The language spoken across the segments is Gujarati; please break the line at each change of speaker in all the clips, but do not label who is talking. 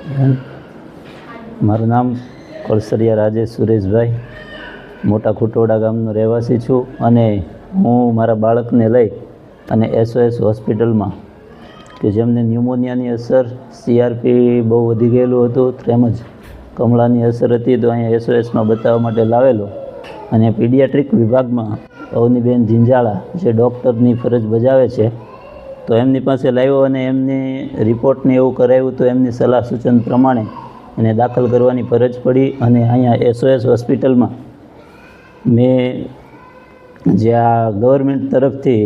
મારું નામ કોલસરિયા રાજેશ સુરેશભાઈ, મોટા ખુટોડા ગામનો રહેવાસી છું અને હું મારા બાળકને લઈ અને SOS હોસ્પિટલમાં કે જેમને ન્યુમોનિયાની અસર, CRP બહુ વધી ગયેલું હતું તેમજ કમળાની અસર હતી, તો અહીંયા SOSમાં બતાવવા માટે લાવેલો અને પીડિયાટ્રિક વિભાગમાં અવનીબેન જિંજાળા જે ડૉક્ટરની ફરજ બજાવે છે તો એમની પાસે લાવ્યો અને એમની રિપોર્ટને એવું કરાવ્યું તો એમની સલાહ સૂચન પ્રમાણે એને દાખલ કરવાની ફરજ પડી અને અહીંયા SOS હોસ્પિટલમાં મેં જે આ ગવર્મેન્ટ તરફથી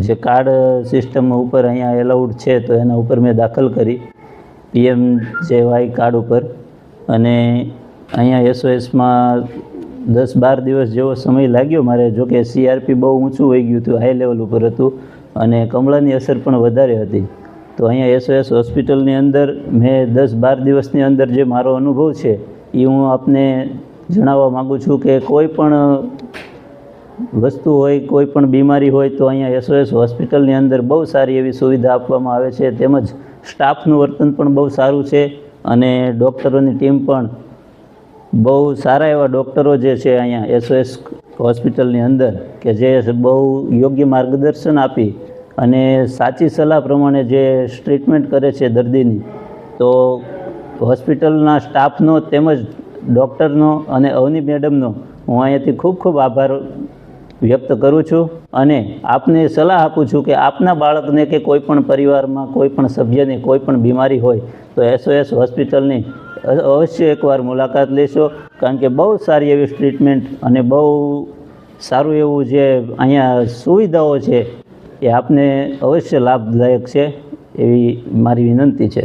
જે કાર્ડ સિસ્ટમ ઉપર અહીંયા એલાઉડ છે તો એના ઉપર મેં દાખલ કરી PMJY કાર્ડ ઉપર અને અહીંયા SOSમાં 10-12 દિવસ જેવો સમય લાગ્યો મારે. જો કે CRP બહુ ઊંચું હોઈ ગયું હતું, હાઈ લેવલ ઉપર હતું અને કમળાની અસર પણ વધારે હતી. તો અહીંયા SOS હોસ્પિટલની અંદર મેં 10-12 દિવસની અંદર જે મારો અનુભવ છે એ હું આપને જણાવવા માગું છું કે કોઈ પણ વસ્તુ હોય, કોઈ પણ બીમારી હોય તો અહીંયા SOS હોસ્પિટલની અંદર બહુ સારી એવી સુવિધા આપવામાં આવે છે. તેમજ સ્ટાફનું વર્તન પણ બહુ સારું છે અને ડૉક્ટરોની ટીમ પણ બહુ સારા એવા ડૉક્ટરો જે છે અહીંયા SOS હોસ્પિટલની અંદર કે જે બહુ યોગ્ય માર્ગદર્શન આપી અને સાચી સલાહ પ્રમાણે જે ટ્રીટમેન્ટ કરે છે દર્દીની. તો હોસ્પિટલના સ્ટાફનો તેમજ ડૉક્ટરનો અને અવની મેડમનો હું અહીંયાથી ખૂબ ખૂબ આભાર વ્યક્ત કરું છું અને આપને સલાહ આપું છું કે આપના બાળકને કે કોઈ પણ પરિવારમાં કોઈ પણ સભ્યને કોઈ પણ બીમારી હોય તો SOS હોસ્પિટલની અવશ્ય એકવાર મુલાકાત લેશો, કારણ કે બહુ સારી એવી ટ્રીટમેન્ટ અને બહુ સારું એવું જે અહીંયા સુવિધાઓ છે એ આપને અવશ્ય લાભદાયક છે એવી મારી વિનંતી છે.